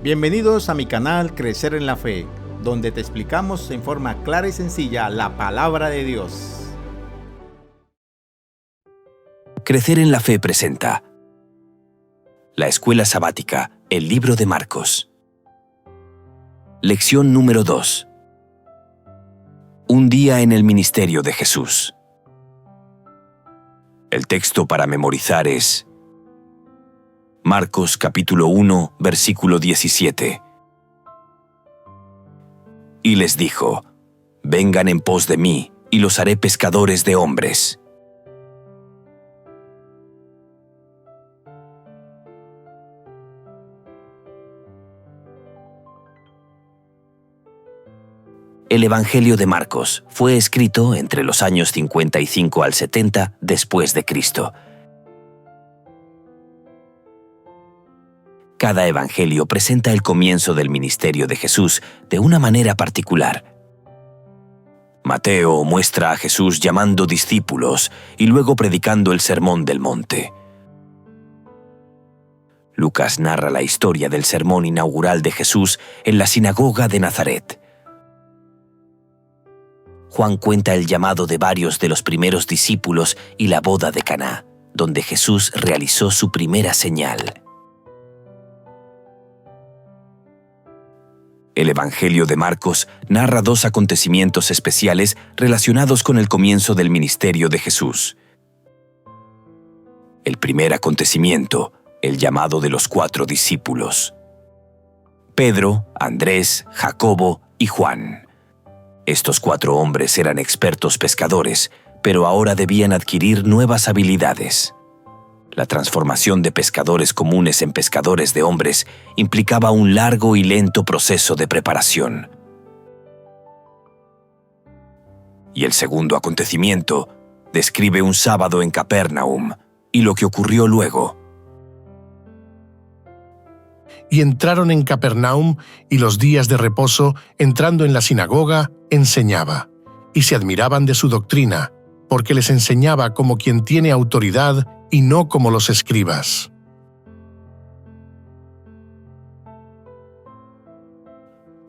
Bienvenidos a mi canal Crecer en la Fe, donde te explicamos en forma clara y sencilla la palabra de Dios. Crecer en la Fe presenta La Escuela Sabática, el libro de Marcos. Lección número 2. Un día en el ministerio de Jesús. El texto para memorizar es Marcos capítulo 1, versículo 17. Y les dijo: Vengan en pos de mí, y los haré pescadores de hombres. El Evangelio de Marcos fue escrito entre los años 55 al 70 después de Cristo. Cada evangelio presenta el comienzo del ministerio de Jesús de una manera particular. Mateo muestra a Jesús llamando discípulos y luego predicando el Sermón del Monte. Lucas narra la historia del sermón inaugural de Jesús en la sinagoga de Nazaret. Juan cuenta el llamado de varios de los primeros discípulos y la boda de Caná, donde Jesús realizó su primera señal. El Evangelio de Marcos narra dos acontecimientos especiales relacionados con el comienzo del ministerio de Jesús. El primer acontecimiento, el llamado de los 4 discípulos: Pedro, Andrés, Jacobo y Juan. Estos 4 hombres eran expertos pescadores, pero ahora debían adquirir nuevas habilidades. La transformación de pescadores comunes en pescadores de hombres implicaba un largo y lento proceso de preparación. Y el segundo acontecimiento describe un sábado en Capernaum y lo que ocurrió luego. Y entraron en Capernaum, y los días de reposo, entrando en la sinagoga, enseñaba, y se admiraban de su doctrina, porque les enseñaba como quien tiene autoridad y no como los escribas.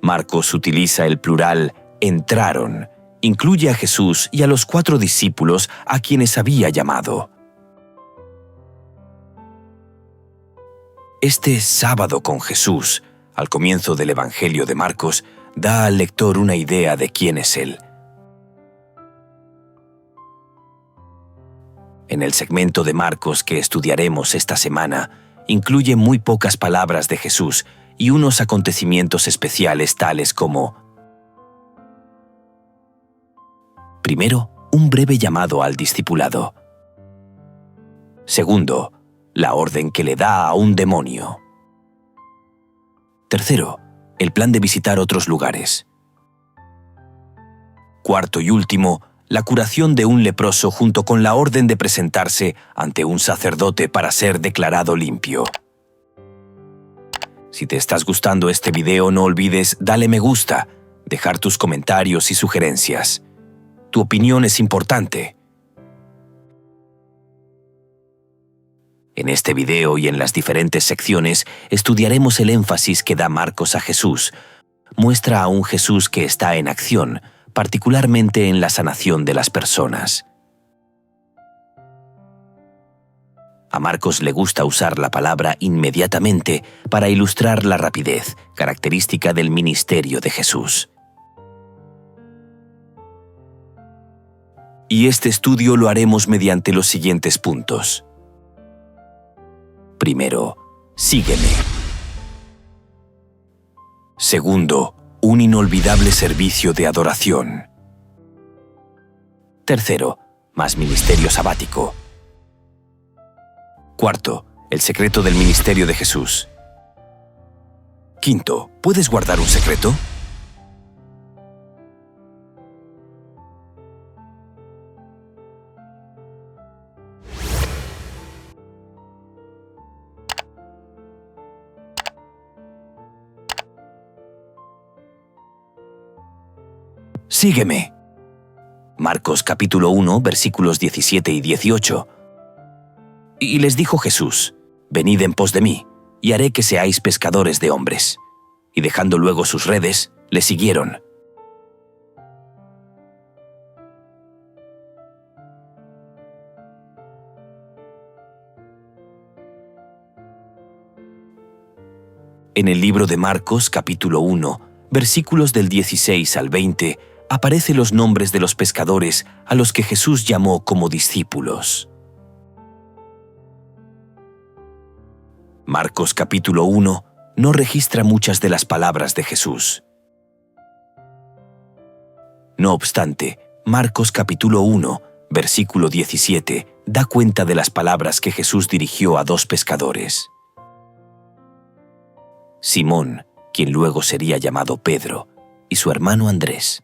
Marcos utiliza el plural entraron, incluye a Jesús y a los 4 discípulos a quienes había llamado. Este sábado con Jesús, al comienzo del Evangelio de Marcos, da al lector una idea de quién es Él. En el segmento de Marcos que estudiaremos esta semana, incluye muy pocas palabras de Jesús y unos acontecimientos especiales tales como: primero, un breve llamado al discipulado. Segundo, la orden que le da a un demonio. Tercero, el plan de visitar otros lugares. Cuarto y último, la curación de un leproso junto con la orden de presentarse ante un sacerdote para ser declarado limpio. Si te estás gustando este video, no olvides darle me gusta, dejar tus comentarios y sugerencias. Tu opinión es importante. En este video y en las diferentes secciones estudiaremos el énfasis que da Marcos a Jesús. Muestra a un Jesús que está en acción, particularmente en la sanación de las personas. A Marcos le gusta usar la palabra inmediatamente para ilustrar la rapidez, característica del ministerio de Jesús. Y este estudio lo haremos mediante los siguientes puntos. Primero, sígueme. Segundo, un inolvidable servicio de adoración. Tercero, más ministerio sabático. Cuarto, el secreto del ministerio de Jesús. Quinto, ¿puedes guardar un secreto? Sígueme. Marcos capítulo 1, versículos 17 y 18. Y les dijo Jesús: Venid en pos de mí, y haré que seáis pescadores de hombres. y dejando luego sus redes, le siguieron. En el libro de Marcos, capítulo 1, versículos del 16 al 20, aparecen los nombres de los pescadores a los que Jesús llamó como discípulos. Marcos capítulo 1 no registra muchas de las palabras de Jesús. No obstante, Marcos capítulo 1, versículo 17, da cuenta de las palabras que Jesús dirigió a dos pescadores. Simón, quien luego sería llamado Pedro, y su hermano Andrés.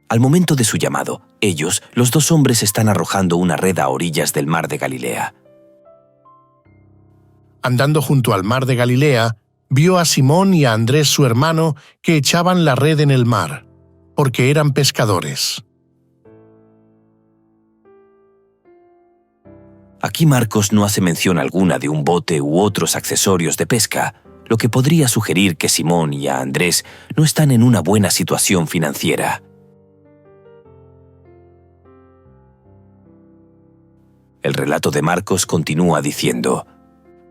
Al momento de su llamado, ellos, los dos hombres, están arrojando una red a orillas del mar de Galilea. Andando junto al mar de Galilea, vio a Simón y a Andrés su hermano que echaban la red en el mar, porque eran pescadores. Aquí Marcos no hace mención alguna de un bote u otros accesorios de pesca, lo que podría sugerir que Simón y a Andrés no están en una buena situación financiera. El relato de Marcos continúa diciendo: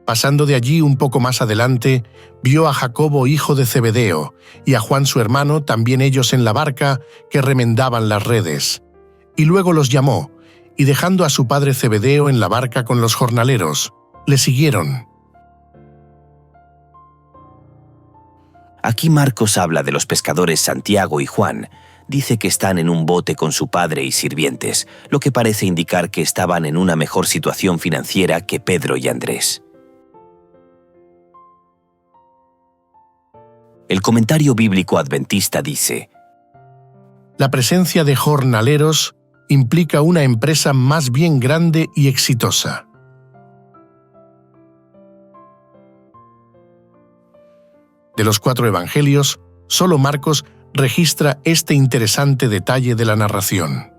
Pasando de allí un poco más adelante, vio a Jacobo hijo de Zebedeo y a Juan su hermano, también ellos en la barca, que remendaban las redes. Y luego los llamó, y dejando a su padre Zebedeo en la barca con los jornaleros, le siguieron. Aquí Marcos habla de los pescadores Santiago y Juan. Dice que están en un bote con su padre y sirvientes, lo que parece indicar que estaban en una mejor situación financiera que Pedro y Andrés. El comentario bíblico adventista dice: La presencia de jornaleros implica una empresa más bien grande y exitosa. De los 4 evangelios, solo Marcos registra este interesante detalle de la narración.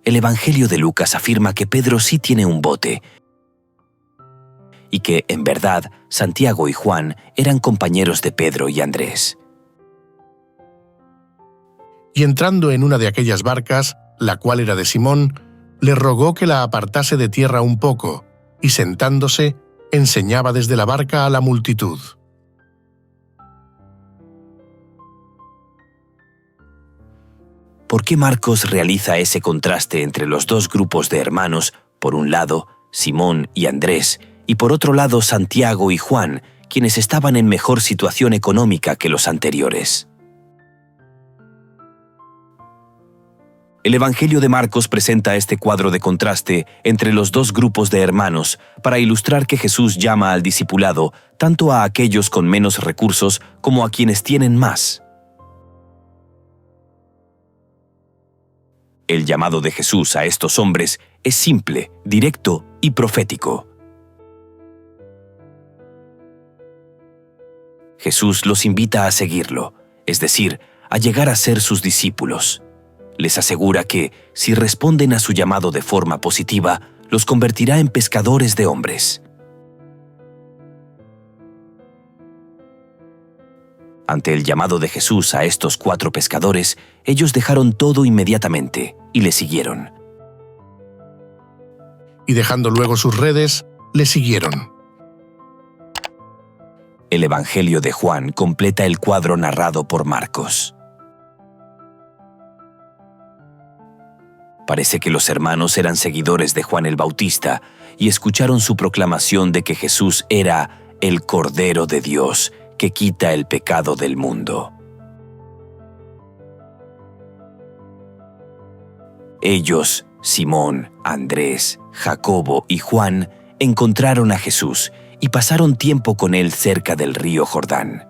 El Evangelio de Lucas afirma que Pedro sí tiene un bote y que, en verdad, Santiago y Juan eran compañeros de Pedro y Andrés. Y entrando en una de aquellas barcas, la cual era de Simón, le rogó que la apartase de tierra un poco, y sentándose, enseñaba desde la barca a la multitud. ¿Por qué Marcos realiza ese contraste entre los dos grupos de hermanos, por un lado, Simón y Andrés, y por otro lado, Santiago y Juan, quienes estaban en mejor situación económica que los anteriores? El Evangelio de Marcos presenta este cuadro de contraste entre los dos grupos de hermanos para ilustrar que Jesús llama al discipulado tanto a aquellos con menos recursos como a quienes tienen más. El llamado de Jesús a estos hombres es simple, directo y profético. Jesús los invita a seguirlo, es decir, a llegar a ser sus discípulos. Les asegura que, si responden a su llamado de forma positiva, los convertirá en pescadores de hombres. Ante el llamado de Jesús a estos 4 pescadores, ellos dejaron todo inmediatamente y le siguieron. Y dejando luego sus redes, le siguieron. El Evangelio de Juan completa el cuadro narrado por Marcos. Parece que los hermanos eran seguidores de Juan el Bautista y escucharon su proclamación de que Jesús era el Cordero de Dios que quita el pecado del mundo. Ellos, Simón, Andrés, Jacobo y Juan, encontraron a Jesús y pasaron tiempo con él cerca del río Jordán.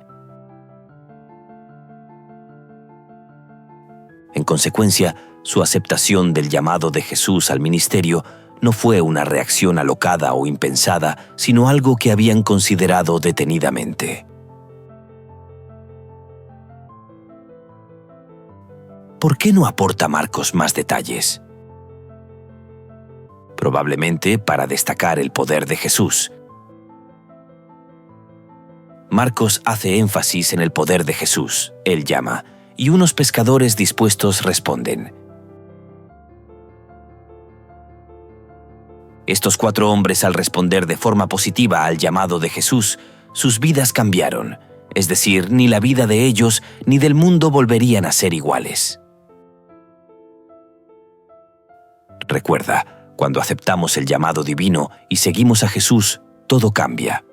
En consecuencia, su aceptación del llamado de Jesús al ministerio no fue una reacción alocada o impensada, sino algo que habían considerado detenidamente. ¿Por qué no aporta Marcos más detalles? probablemente para destacar el poder de Jesús. Marcos hace énfasis en el poder de Jesús. Él llama, y unos pescadores dispuestos responden. Estos 4 hombres, al responder de forma positiva al llamado de Jesús, sus vidas cambiaron, es decir, ni la vida de ellos ni del mundo volverían a ser iguales. Recuerda, cuando aceptamos el llamado divino y seguimos a Jesús, todo cambia.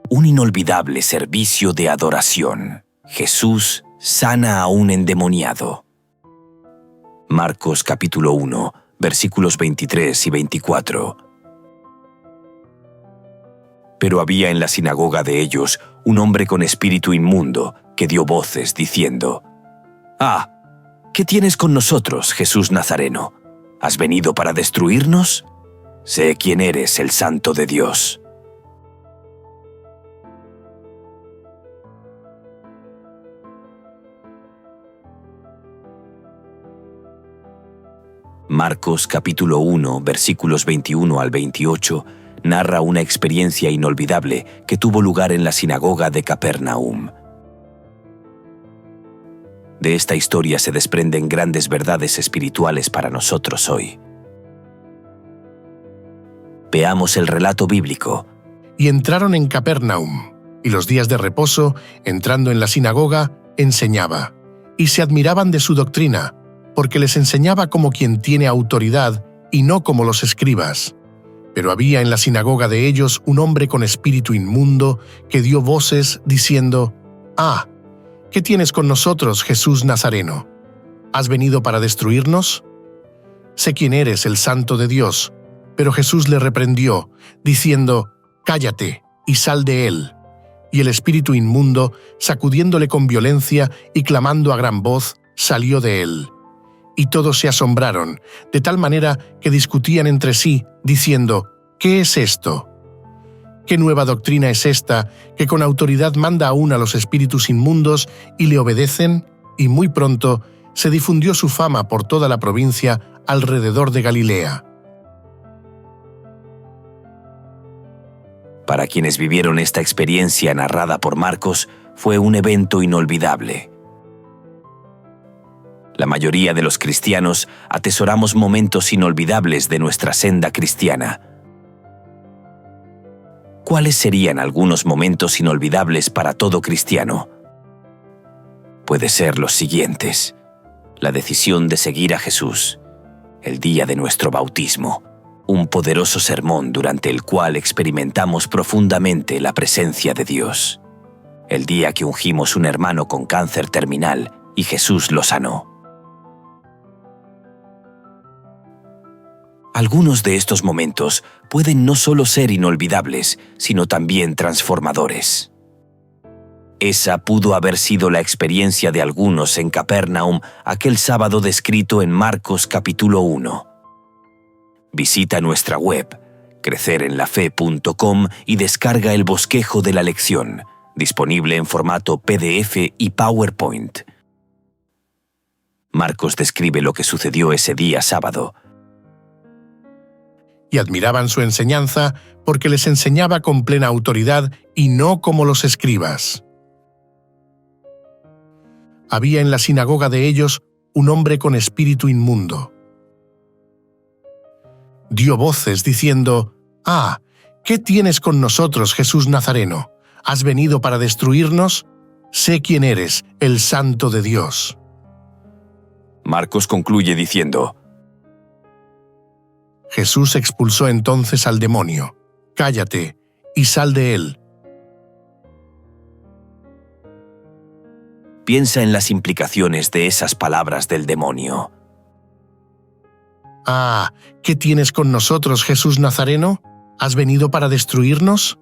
Un inolvidable servicio de adoración. Jesús sana a un endemoniado. Marcos capítulo 1, versículos 23 y 24. Pero había en la sinagoga de ellos un hombre con espíritu inmundo que dio voces diciendo: «Ah, ¿qué tienes con nosotros, Jesús Nazareno? ¿Has venido para destruirnos? Sé quién eres, el Santo de Dios». Marcos capítulo 1, versículos 21 al 28, narra una experiencia inolvidable que tuvo lugar en la sinagoga de Capernaum. De esta historia se desprenden grandes verdades espirituales para nosotros hoy. Veamos el relato bíblico. Y entraron en Capernaum, y los días de reposo, entrando en la sinagoga, enseñaba, y se admiraban de su doctrina, porque les enseñaba como quien tiene autoridad y no como los escribas. Pero había en la sinagoga de ellos un hombre con espíritu inmundo que dio voces diciendo: «Ah, ¿qué tienes con nosotros, Jesús Nazareno? ¿Has venido para destruirnos? Sé quién eres, el Santo de Dios». Pero Jesús le reprendió, diciendo: «Cállate y sal de él». Y el espíritu inmundo, sacudiéndole con violencia y clamando a gran voz, salió de él. Y todos se asombraron, de tal manera que discutían entre sí, diciendo: «¿Qué es esto? ¿Qué nueva doctrina es esta que con autoridad manda aún a los espíritus inmundos y le obedecen?» Y muy pronto se difundió su fama por toda la provincia alrededor de Galilea. Para quienes vivieron esta experiencia narrada por Marcos, fue un evento inolvidable. La mayoría de los cristianos atesoramos momentos inolvidables de nuestra senda cristiana. ¿Cuáles serían algunos momentos inolvidables para todo cristiano? Puede ser los siguientes: la decisión de seguir a Jesús, el día de nuestro bautismo, un poderoso sermón durante el cual experimentamos profundamente la presencia de Dios, el día que ungimos un hermano con cáncer terminal y Jesús lo sanó. Algunos de estos momentos pueden no solo ser inolvidables, sino también transformadores. Esa pudo haber sido la experiencia de algunos en Capernaum aquel sábado descrito en Marcos capítulo 1. Visita nuestra web, crecerenlafe.com, y descarga el bosquejo de la lección, disponible en formato PDF y PowerPoint. Marcos describe lo que sucedió ese día sábado. Y admiraban su enseñanza, porque les enseñaba con plena autoridad y no como los escribas. Había en la sinagoga de ellos un hombre con espíritu inmundo. Dio voces diciendo: «Ah, ¿qué tienes con nosotros, Jesús Nazareno? ¿Has venido para destruirnos? Sé quién eres, el Santo de Dios». Marcos concluye diciendo: Jesús expulsó entonces al demonio: «Cállate y sal de él». Piensa en las implicaciones de esas palabras del demonio. «Ah, ¿qué tienes con nosotros, Jesús Nazareno? ¿Has venido para destruirnos?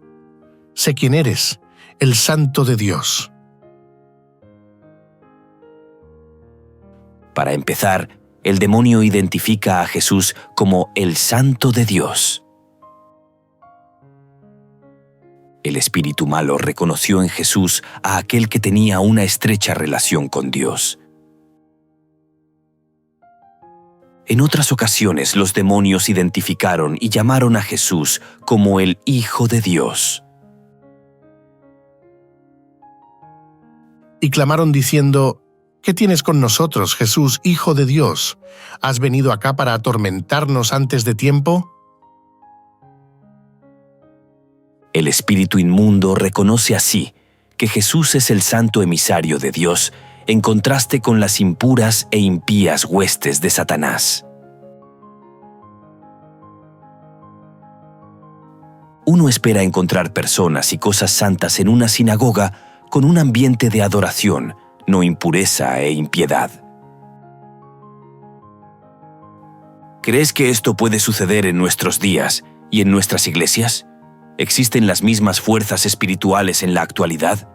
Sé quién eres, el Santo de Dios». Para empezar, el demonio identifica a Jesús como el Santo de Dios. El espíritu malo reconoció en Jesús a aquel que tenía una estrecha relación con Dios. En otras ocasiones, los demonios identificaron y llamaron a Jesús como el Hijo de Dios. Y clamaron diciendo: ¿Qué tienes con nosotros, Jesús, Hijo de Dios? ¿Has venido acá para atormentarnos antes de tiempo? El espíritu inmundo reconoce así que Jesús es el santo emisario de Dios, en contraste con las impuras e impías huestes de Satanás. Uno espera encontrar personas y cosas santas en una sinagoga con un ambiente de adoración, no impureza e impiedad. ¿Crees que esto puede suceder en nuestros días y en nuestras iglesias? ¿Existen las mismas fuerzas espirituales en la actualidad?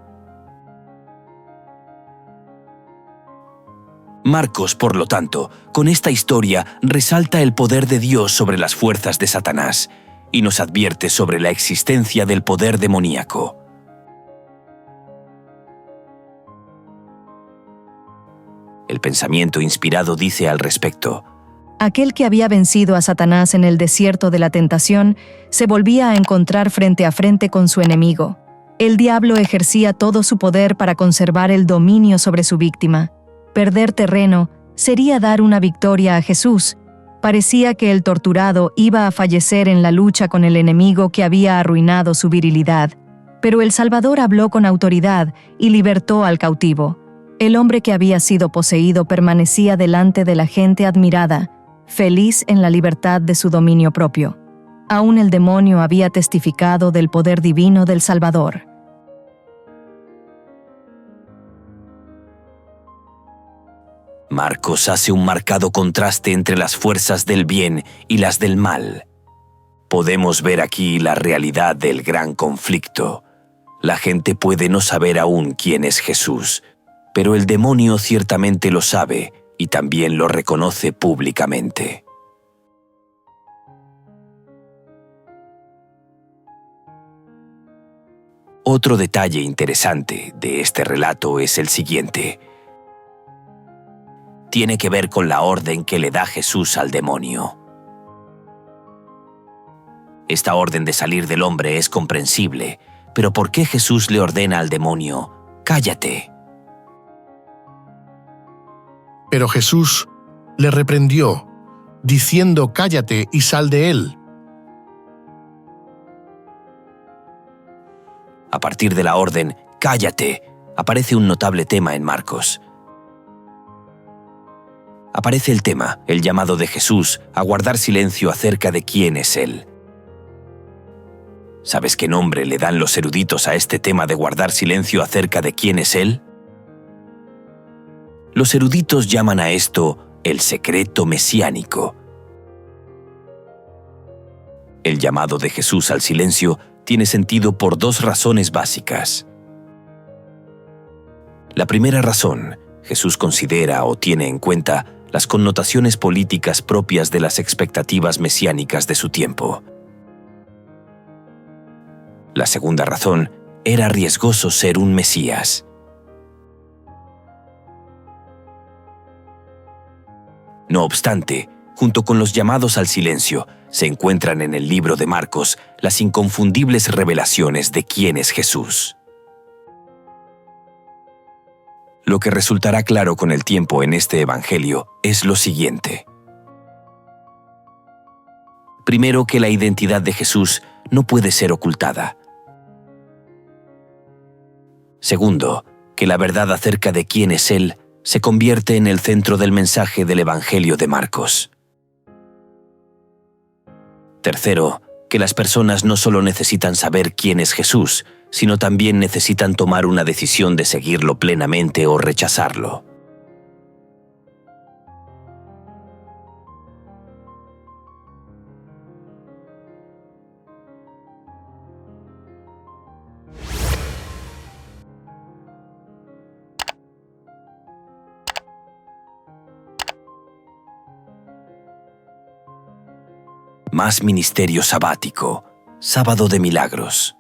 Marcos, por lo tanto, con esta historia resalta el poder de Dios sobre las fuerzas de Satanás y nos advierte sobre la existencia del poder demoníaco. El pensamiento inspirado dice al respecto: Aquel que había vencido a Satanás en el desierto de la tentación se volvía a encontrar frente a frente con su enemigo. El diablo ejercía todo su poder para conservar el dominio sobre su víctima. Perder terreno sería dar una victoria a Jesús. Parecía que el torturado iba a fallecer en la lucha con el enemigo que había arruinado su virilidad. Pero el Salvador habló con autoridad y libertó al cautivo. El hombre que había sido poseído permanecía delante de la gente admirada, feliz en la libertad de su dominio propio. Aún el demonio había testificado del poder divino del Salvador. Marcos hace un marcado contraste entre las fuerzas del bien y las del mal. Podemos ver aquí la realidad del gran conflicto. La gente puede no saber aún quién es Jesús, pero el demonio ciertamente lo sabe y también lo reconoce públicamente. Otro detalle interesante de este relato es el siguiente. Tiene que ver con la orden que le da Jesús al demonio. Esta orden de salir del hombre es comprensible, pero ¿por qué Jesús le ordena al demonio: cállate? Pero Jesús le reprendió, diciendo: cállate y sal de él. A partir de la orden, cállate, aparece un notable tema en Marcos. Aparece el tema, el llamado de Jesús a guardar silencio acerca de quién es Él. ¿Sabes qué nombre le dan los eruditos a este tema de guardar silencio acerca de quién es Él? Los eruditos llaman a esto el secreto mesiánico. El llamado de Jesús al silencio tiene sentido por dos razones básicas. La primera razón, Jesús considera o tiene en cuenta las connotaciones políticas propias de las expectativas mesiánicas de su tiempo. La segunda razón, era riesgoso ser un Mesías. No obstante, junto con los llamados al silencio, se encuentran en el libro de Marcos las inconfundibles revelaciones de quién es Jesús. Lo que resultará claro con el tiempo en este evangelio es lo siguiente. Primero, que la identidad de Jesús no puede ser ocultada. Segundo, que la verdad acerca de quién es Él se convierte en el centro del mensaje del Evangelio de Marcos. Tercero, que las personas no solo necesitan saber quién es Jesús, sino también necesitan tomar una decisión de seguirlo plenamente o rechazarlo. más ministerio sabático, sábado de milagros.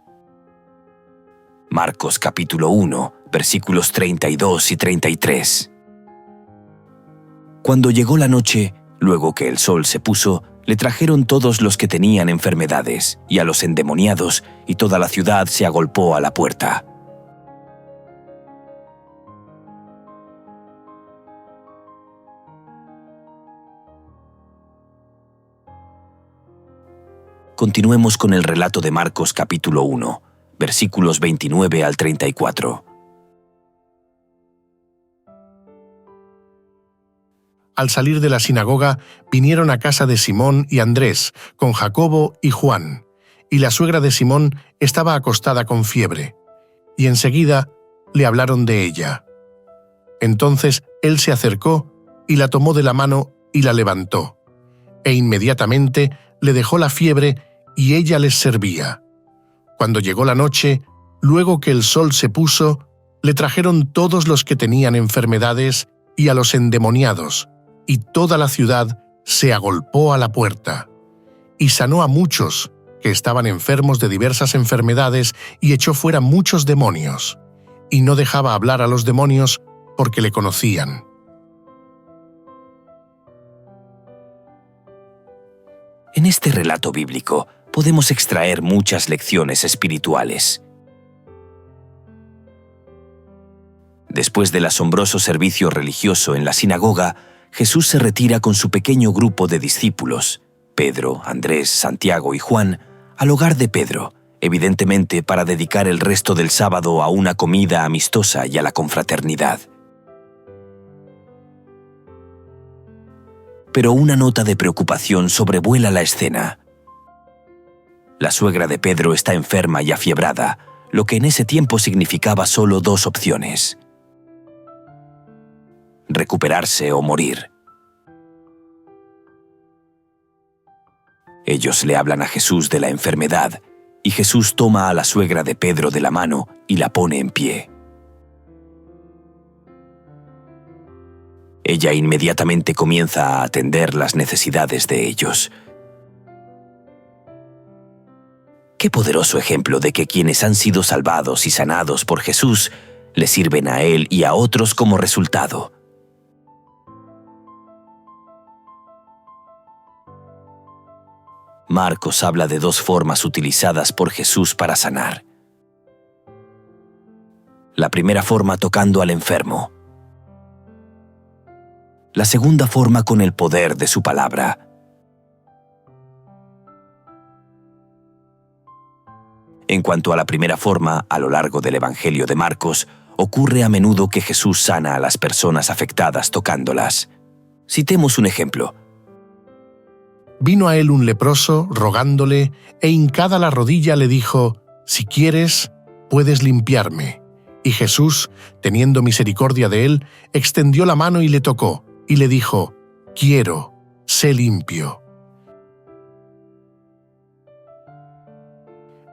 Marcos capítulo 1, versículos 32 y 33. Cuando llegó la noche, luego que el sol se puso, le trajeron todos los que tenían enfermedades y a los endemoniados, y toda la ciudad se agolpó a la puerta. Continuemos con el relato de Marcos capítulo 1, versículos 29 al 34. Al salir de la sinagoga, vinieron a casa de Simón y Andrés, con Jacobo y Juan, y la suegra de Simón estaba acostada con fiebre, y enseguida le hablaron de ella. Entonces él se acercó y la tomó de la mano y la levantó, e inmediatamente le dejó la fiebre y ella les servía. Cuando llegó la noche, luego que el sol se puso, le trajeron todos los que tenían enfermedades y a los endemoniados, y toda la ciudad se agolpó a la puerta. Y sanó a muchos que estaban enfermos de diversas enfermedades y echó fuera muchos demonios, y no dejaba hablar a los demonios porque le conocían. En este relato bíblico podemos extraer muchas lecciones espirituales. Después del asombroso servicio religioso en la sinagoga, Jesús se retira con su pequeño grupo de discípulos, Pedro, Andrés, Santiago y Juan, al hogar de Pedro, evidentemente para dedicar el resto del sábado a una comida amistosa y a la confraternidad. Pero una nota de preocupación sobrevuela la escena. La suegra de Pedro está enferma y afiebrada, lo que en ese tiempo significaba solo dos opciones: recuperarse o morir. Ellos le hablan a Jesús de la enfermedad, y Jesús toma a la suegra de Pedro de la mano y la pone en pie. Ella inmediatamente comienza a atender las necesidades de ellos. Qué poderoso ejemplo de que quienes han sido salvados y sanados por Jesús le sirven a Él y a otros como resultado. Marcos habla de dos formas utilizadas por Jesús para sanar. La primera forma tocando al enfermo. La segunda forma con el poder de su palabra. En cuanto a la primera forma, a lo largo del Evangelio de Marcos, ocurre a menudo que Jesús sana a las personas afectadas tocándolas. Citemos un ejemplo. Vino a él un leproso, rogándole, e hincada la rodilla le dijo: «Si quieres, puedes limpiarme». Y Jesús, teniendo misericordia de él, extendió la mano y le tocó, y le dijo: «Quiero, sé limpio».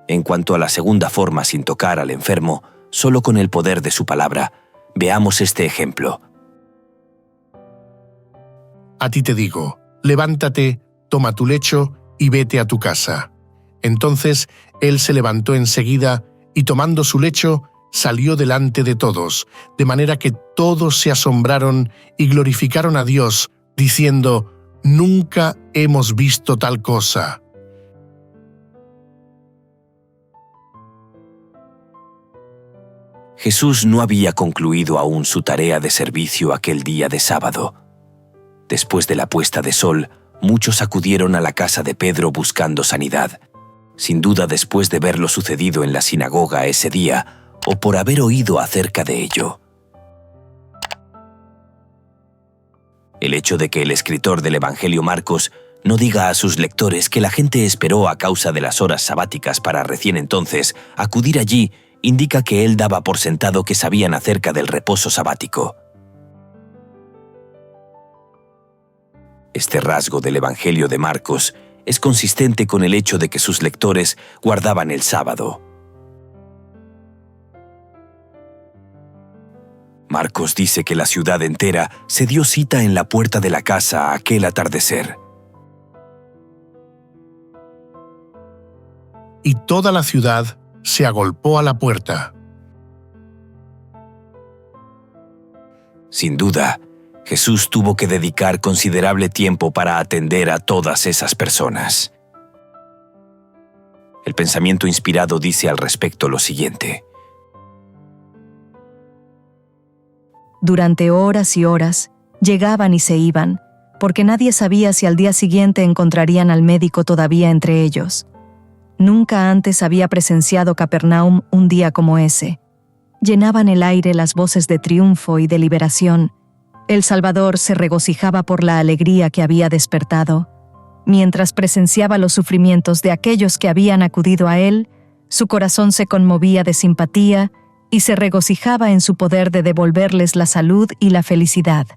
En cuanto a la segunda forma sin tocar al enfermo, solo con el poder de su palabra, veamos este ejemplo. A ti te digo, levántate, toma tu lecho y vete a tu casa. Entonces él se levantó enseguida y tomando su lecho, salió delante de todos, de manera que todos se asombraron y glorificaron a Dios, diciendo: «Nunca hemos visto tal cosa». Jesús no había concluido aún su tarea de servicio aquel día de sábado. Después de la puesta de sol, muchos acudieron a la casa de Pedro buscando sanidad, sin duda después de ver lo sucedido en la sinagoga ese día o por haber oído acerca de ello. El hecho de que el escritor del Evangelio Marcos no diga a sus lectores que la gente esperó a causa de las horas sabáticas para recién entonces acudir allí indica que él daba por sentado que sabían acerca del reposo sabático. Este rasgo del Evangelio de Marcos es consistente con el hecho de que sus lectores guardaban el sábado. Marcos dice que la ciudad entera se dio cita en la puerta de la casa aquel atardecer. y toda la ciudad se agolpó a la puerta. Sin duda, Jesús tuvo que dedicar considerable tiempo para atender a todas esas personas. El pensamiento inspirado dice al respecto lo siguiente: Durante horas y horas, llegaban y se iban, porque nadie sabía si al día siguiente encontrarían al médico todavía entre ellos. Nunca antes había presenciado Capernaum un día como ese. Llenaban el aire las voces de triunfo y de liberación. El Salvador se regocijaba por la alegría que había despertado. Mientras presenciaba los sufrimientos de aquellos que habían acudido a él, su corazón se conmovía de simpatía y se regocijaba en su poder de devolverles la salud y la felicidad.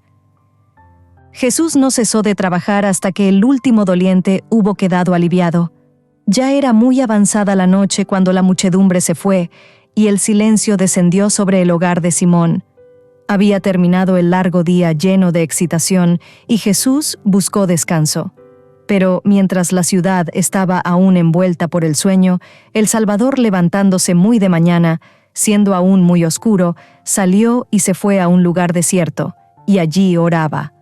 Jesús no cesó de trabajar hasta que el último doliente hubo quedado aliviado. Ya era muy avanzada la noche cuando la muchedumbre se fue y el silencio descendió sobre el hogar de Simón. Había terminado el largo día lleno de excitación y Jesús buscó descanso. Pero mientras la ciudad estaba aún envuelta por el sueño, el Salvador, levantándose muy de mañana, siendo aún muy oscuro, salió y se fue a un lugar desierto, y allí oraba.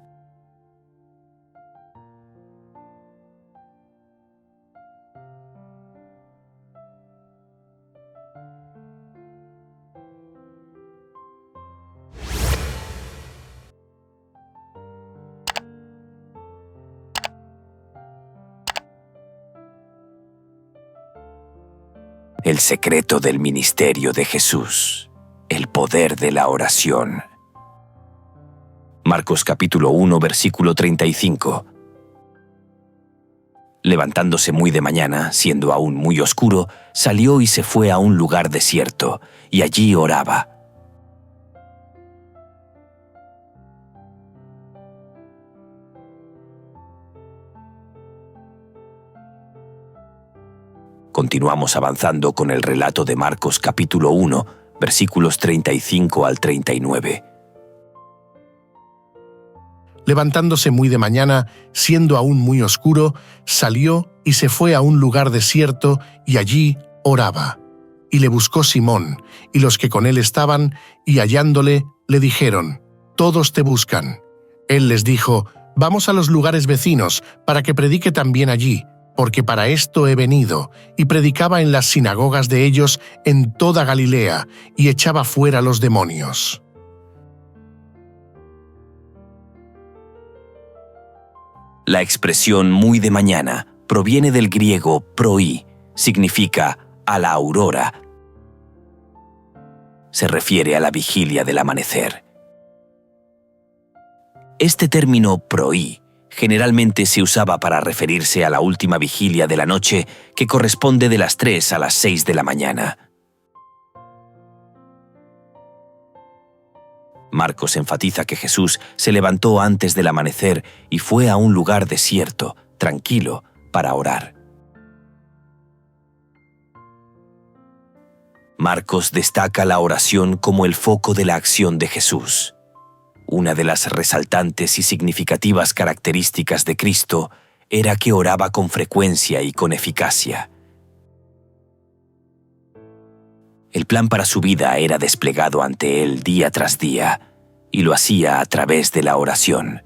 El secreto del ministerio de Jesús, el poder de la oración. Marcos capítulo 1, versículo 35. Levantándose muy de mañana, siendo aún muy oscuro, salió y se fue a un lugar desierto, y allí oraba. Continuamos avanzando con el relato de Marcos capítulo 1, versículos 35 al 39. Levantándose muy de mañana, siendo aún muy oscuro, salió y se fue a un lugar desierto y allí oraba. Y le buscó Simón y los que con él estaban, y hallándole, le dijeron: «Todos te buscan». Él les dijo: «Vamos a los lugares vecinos, para que predique también allí, porque para esto he venido», y predicaba en las sinagogas de ellos en toda Galilea, y echaba fuera los demonios. La expresión muy de mañana proviene del griego proí, significa a la aurora. Se refiere a la vigilia del amanecer. Este término proí generalmente se usaba para referirse a la última vigilia de la noche, que corresponde de las 3 a las 6 de la mañana. Marcos enfatiza que Jesús se levantó antes del amanecer y fue a un lugar desierto, tranquilo, para orar. Marcos destaca la oración como el foco de la acción de Jesús. Una de las resaltantes y significativas características de Cristo era que oraba con frecuencia y con eficacia. El plan para su vida era desplegado ante él día tras día, y lo hacía a través de la oración.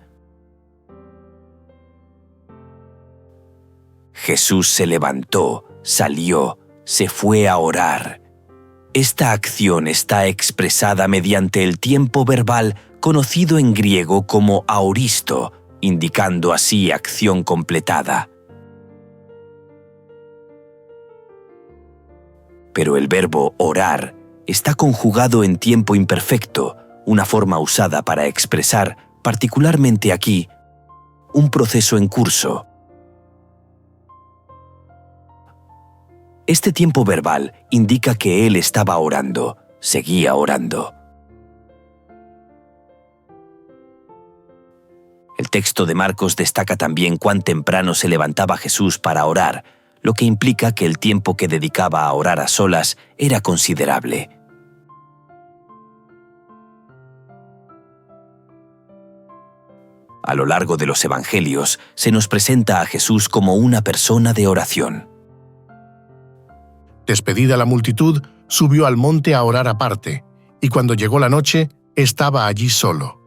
Jesús se levantó, salió, se fue a orar. Esta acción está expresada mediante el tiempo verbal conocido en griego como aoristo, indicando así acción completada. Pero el verbo orar está conjugado en tiempo imperfecto, una forma usada para expresar, particularmente aquí, un proceso en curso. Este tiempo verbal indica que él estaba orando, seguía orando. El texto de Marcos destaca también cuán temprano se levantaba Jesús para orar, lo que implica que el tiempo que dedicaba a orar a solas era considerable. A lo largo de los evangelios se nos presenta a Jesús como una persona de oración. Despedida la multitud, subió al monte a orar aparte, y cuando llegó la noche, estaba allí solo.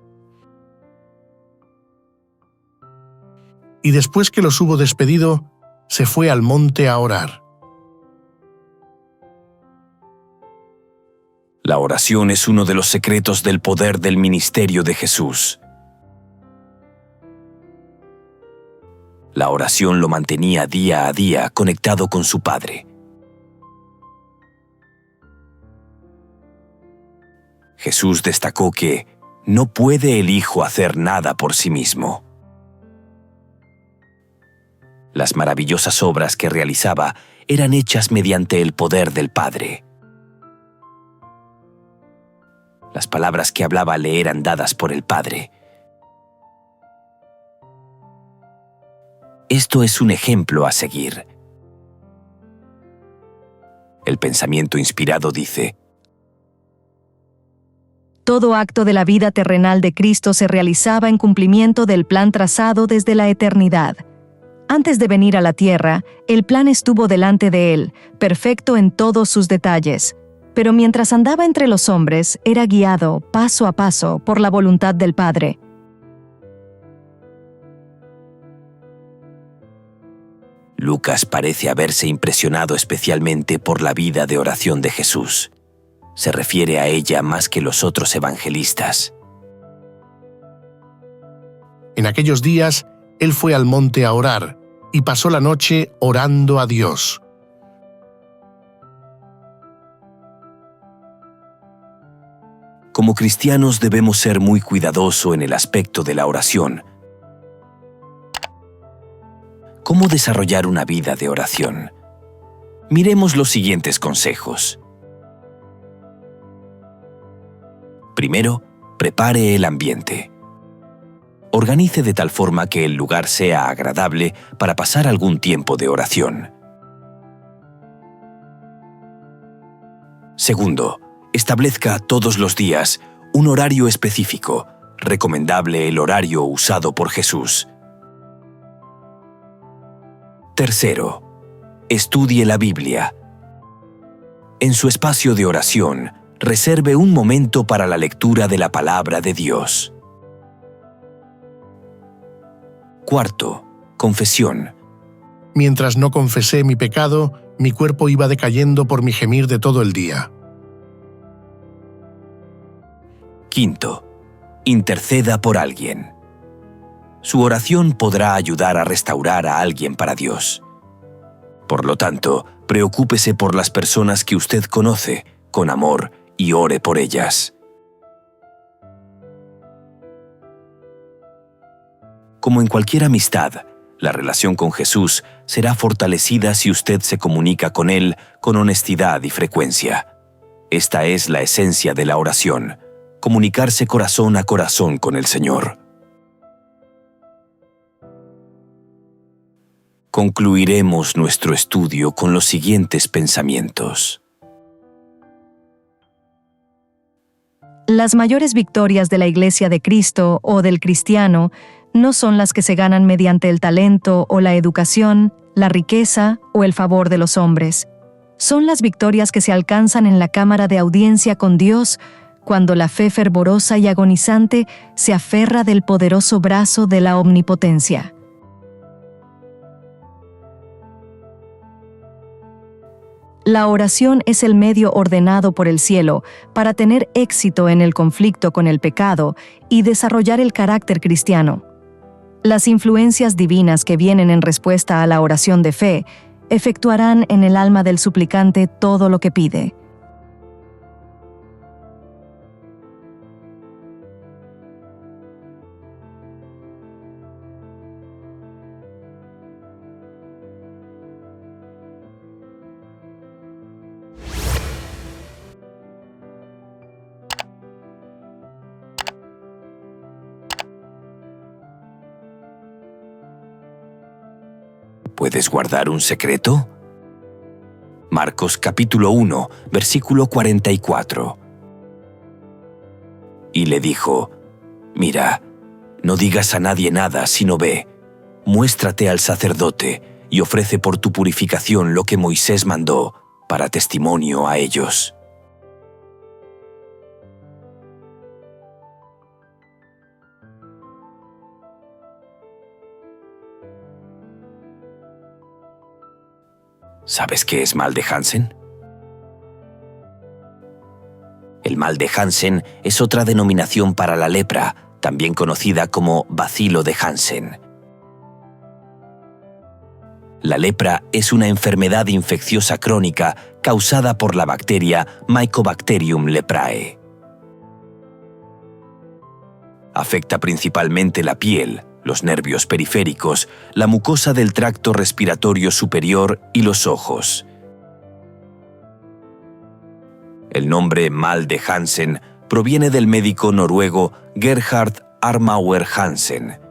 Y después que los hubo despedido, se fue al monte a orar. La oración es uno de los secretos del poder del ministerio de Jesús. La oración lo mantenía día a día conectado con su Padre. Jesús destacó que no puede el Hijo hacer nada por sí mismo. Las maravillosas obras que realizaba eran hechas mediante el poder del Padre. Las palabras que hablaba le eran dadas por el Padre. Esto es un ejemplo a seguir. El pensamiento inspirado dice: Todo acto de la vida terrenal de Cristo se realizaba en cumplimiento del plan trazado desde la eternidad. Antes de venir a la tierra, el plan estuvo delante de él, perfecto en todos sus detalles. Pero mientras andaba entre los hombres, era guiado, paso a paso, por la voluntad del Padre. Lucas parece haberse impresionado especialmente por la vida de oración de Jesús. Se refiere a ella más que los otros evangelistas. En aquellos días, él fue al monte a orar, y pasó la noche orando a Dios. Como cristianos debemos ser muy cuidadosos en el aspecto de la oración. ¿Cómo desarrollar una vida de oración? Miremos los siguientes consejos. Primero, prepare el ambiente. Organice de tal forma que el lugar sea agradable para pasar algún tiempo de oración. Segundo, establezca todos los días un horario específico, recomendable el horario usado por Jesús. Tercero, estudie la Biblia. En su espacio de oración, reserve un momento para la lectura de la palabra de Dios. Cuarto, confesión. Mientras no confesé mi pecado, mi cuerpo iba decayendo por mi gemir de todo el día. Quinto, interceda por alguien. Su oración podrá ayudar a restaurar a alguien para Dios. Por lo tanto, preocúpese por las personas que usted conoce con amor y ore por ellas. Como en cualquier amistad, la relación con Jesús será fortalecida si usted se comunica con Él con honestidad y frecuencia. Esta es la esencia de la oración, comunicarse corazón a corazón con el Señor. Concluiremos nuestro estudio con los siguientes pensamientos. Las mayores victorias de la Iglesia de Cristo o del cristiano no son las que se ganan mediante el talento o la educación, la riqueza o el favor de los hombres. Son las victorias que se alcanzan en la cámara de audiencia con Dios cuando la fe fervorosa y agonizante se aferra del poderoso brazo de la omnipotencia. La oración es el medio ordenado por el cielo para tener éxito en el conflicto con el pecado y desarrollar el carácter cristiano. Las influencias divinas que vienen en respuesta a la oración de fe efectuarán en el alma del suplicante todo lo que pide. ¿Puedes guardar un secreto? Marcos capítulo 1, versículo 44. Y le dijo: Mira, no digas a nadie nada, sino ve, muéstrate al sacerdote y ofrece por tu purificación lo que Moisés mandó, para testimonio a ellos. ¿Sabes qué es mal de Hansen? El mal de Hansen es otra denominación para la lepra, también conocida como bacilo de Hansen. La lepra es una enfermedad infecciosa crónica causada por la bacteria Mycobacterium leprae. Afecta principalmente la piel, los nervios periféricos, la mucosa del tracto respiratorio superior y los ojos. El nombre mal de Hansen proviene del médico noruego Gerhard Armauer Hansen,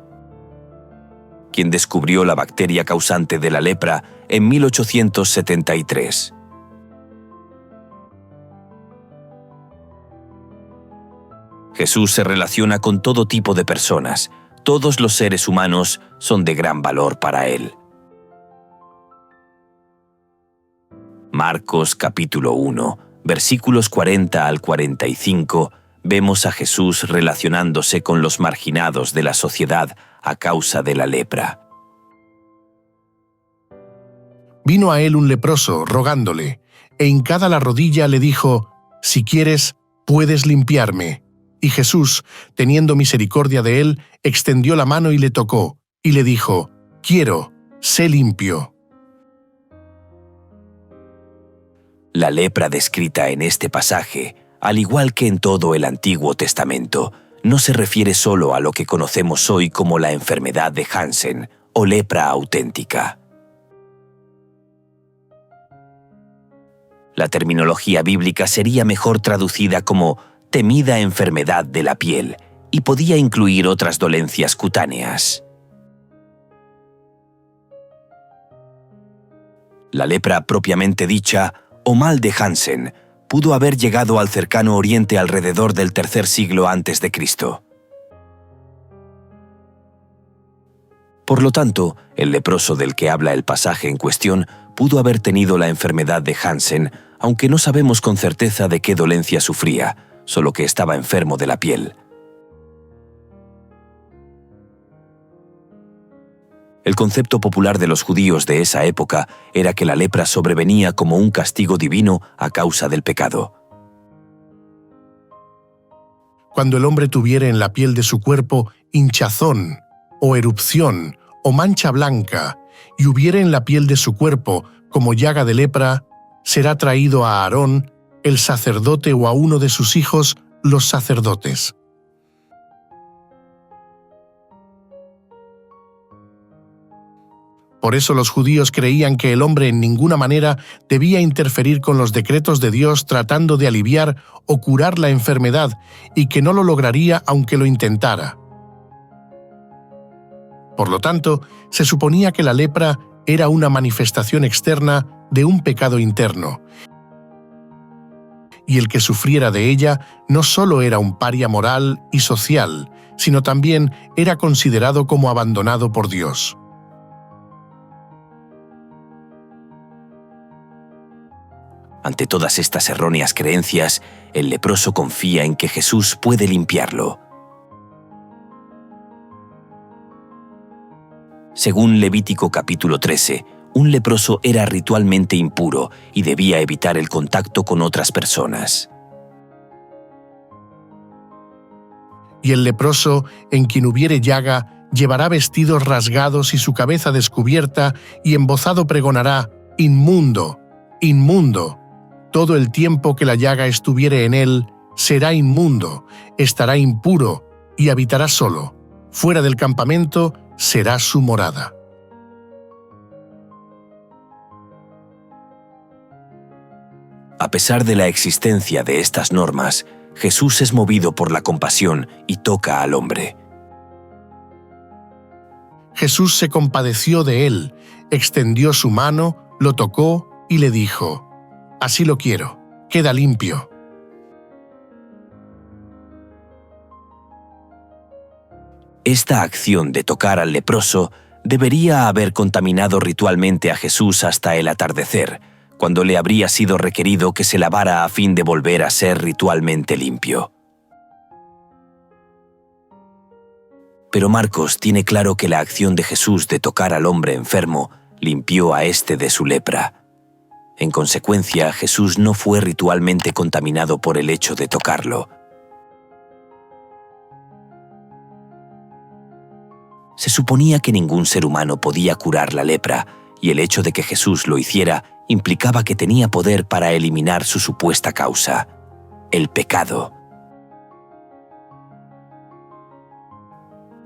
quien descubrió la bacteria causante de la lepra en 1873. Jesús se relaciona con todo tipo de personas. Todos los seres humanos son de gran valor para él. Marcos capítulo 1, versículos 40 al 45, vemos a Jesús relacionándose con los marginados de la sociedad a causa de la lepra. Vino a él un leproso, rogándole, e hincada la rodilla le dijo, «Si quieres, puedes limpiarme». Y Jesús, teniendo misericordia de él, extendió la mano y le tocó, y le dijo, «Quiero, sé limpio». La lepra descrita en este pasaje, al igual que en todo el Antiguo Testamento, no se refiere solo a lo que conocemos hoy como la enfermedad de Hansen o lepra auténtica. La terminología bíblica sería mejor traducida como temida enfermedad de la piel y podía incluir otras dolencias cutáneas. La lepra propiamente dicha, o mal de Hansen, pudo haber llegado al cercano Oriente alrededor del tercer siglo antes de Cristo. Por lo tanto, el leproso del que habla el pasaje en cuestión pudo haber tenido la enfermedad de Hansen, aunque no sabemos con certeza de qué dolencia sufría, solo que estaba enfermo de la piel. El concepto popular de los judíos de esa época era que la lepra sobrevenía como un castigo divino a causa del pecado. Cuando el hombre tuviere en la piel de su cuerpo hinchazón, o erupción, o mancha blanca, y hubiere en la piel de su cuerpo como llaga de lepra, será traído a Aarón, el sacerdote, o a uno de sus hijos, los sacerdotes. Por eso los judíos creían que el hombre en ninguna manera debía interferir con los decretos de Dios tratando de aliviar o curar la enfermedad, y que no lo lograría aunque lo intentara. Por lo tanto, se suponía que la lepra era una manifestación externa de un pecado interno, y el que sufriera de ella no solo era un paria moral y social, sino también era considerado como abandonado por Dios. Ante todas estas erróneas creencias, el leproso confía en que Jesús puede limpiarlo. Según Levítico capítulo 13, un leproso era ritualmente impuro y debía evitar el contacto con otras personas. Y el leproso, en quien hubiere llaga, llevará vestidos rasgados y su cabeza descubierta, y embozado pregonará, «Inmundo, inmundo». Todo el tiempo que la llaga estuviere en él, será inmundo, estará impuro y habitará solo. Fuera del campamento será su morada. A pesar de la existencia de estas normas, Jesús es movido por la compasión y toca al hombre. Jesús se compadeció de él, extendió su mano, lo tocó y le dijo, «Así lo quiero, queda limpio». Esta acción de tocar al leproso debería haber contaminado ritualmente a Jesús hasta el atardecer, cuando le habría sido requerido que se lavara a fin de volver a ser ritualmente limpio. Pero Marcos tiene claro que la acción de Jesús de tocar al hombre enfermo limpió a éste de su lepra. En consecuencia, Jesús no fue ritualmente contaminado por el hecho de tocarlo. Se suponía que ningún ser humano podía curar la lepra, y el hecho de que Jesús lo hiciera implicaba que tenía poder para eliminar su supuesta causa, el pecado.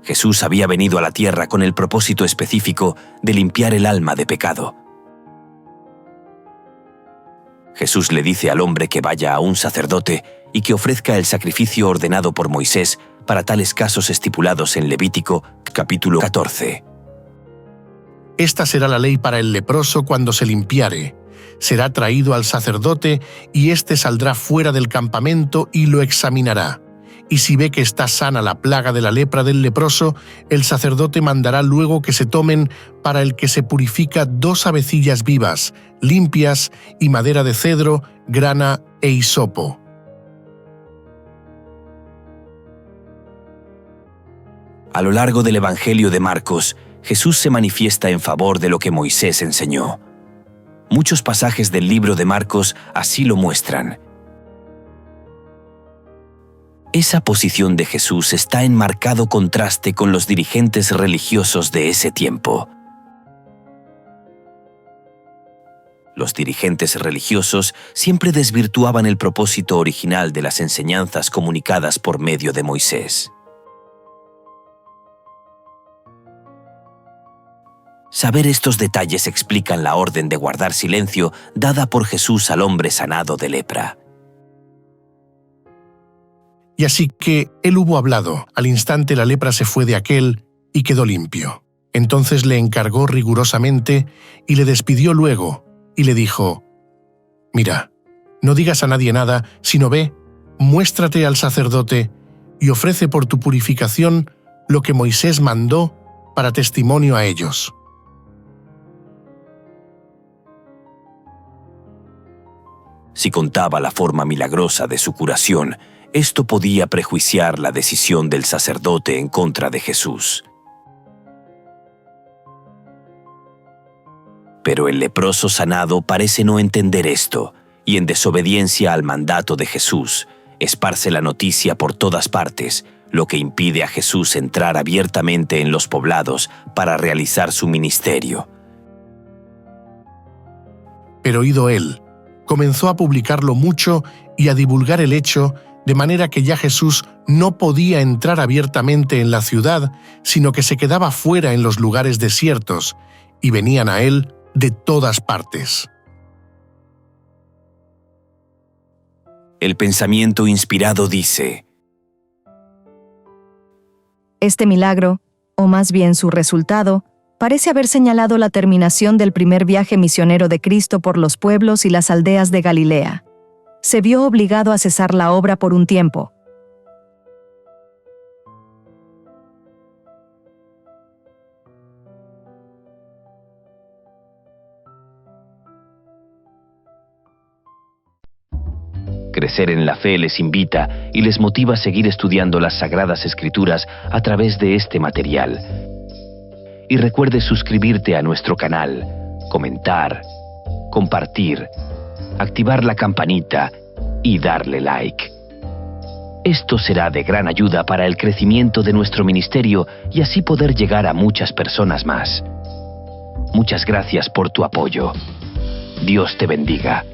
Jesús había venido a la tierra con el propósito específico de limpiar el alma de pecado. Jesús le dice al hombre que vaya a un sacerdote y que ofrezca el sacrificio ordenado por Moisés para tales casos estipulados en Levítico, capítulo 14. Esta será la ley para el leproso cuando se limpiare. Será traído al sacerdote y éste saldrá fuera del campamento y lo examinará. Y si ve que está sana la plaga de la lepra del leproso, el sacerdote mandará luego que se tomen para el que se purifica 2 avecillas vivas, limpias, y madera de cedro, grana e hisopo. A lo largo del Evangelio de Marcos, Jesús se manifiesta en favor de lo que Moisés enseñó. Muchos pasajes del libro de Marcos así lo muestran. Esa posición de Jesús está en marcado contraste con los dirigentes religiosos de ese tiempo. Los dirigentes religiosos siempre desvirtuaban el propósito original de las enseñanzas comunicadas por medio de Moisés. Saber estos detalles explican la orden de guardar silencio dada por Jesús al hombre sanado de lepra. Y así que él hubo hablado, al instante la lepra se fue de aquél y quedó limpio. Entonces le encargó rigurosamente y le despidió luego, y le dijo: «Mira, no digas a nadie nada, sino ve, muéstrate al sacerdote y ofrece por tu purificación lo que Moisés mandó para testimonio a ellos». Si contaba la forma milagrosa de su curación, esto podía prejuiciar la decisión del sacerdote en contra de Jesús. Pero el leproso sanado parece no entender esto, y en desobediencia al mandato de Jesús, esparce la noticia por todas partes, lo que impide a Jesús entrar abiertamente en los poblados para realizar su ministerio. Pero oído él, comenzó a publicarlo mucho y a divulgar el hecho, de manera que ya Jesús no podía entrar abiertamente en la ciudad, sino que se quedaba fuera en los lugares desiertos, y venían a él de todas partes. El pensamiento inspirado dice: Este milagro, o más bien su resultado, parece haber señalado la terminación del primer viaje misionero de Cristo por los pueblos y las aldeas de Galilea. Se vio obligado a cesar la obra por un tiempo. Crecer en la fe les invita y les motiva a seguir estudiando las Sagradas Escrituras a través de este material. Y recuerde suscribirte a nuestro canal, comentar, compartir, activar la campanita y darle like. Esto será de gran ayuda para el crecimiento de nuestro ministerio y así poder llegar a muchas personas más. Muchas gracias por tu apoyo. Dios te bendiga.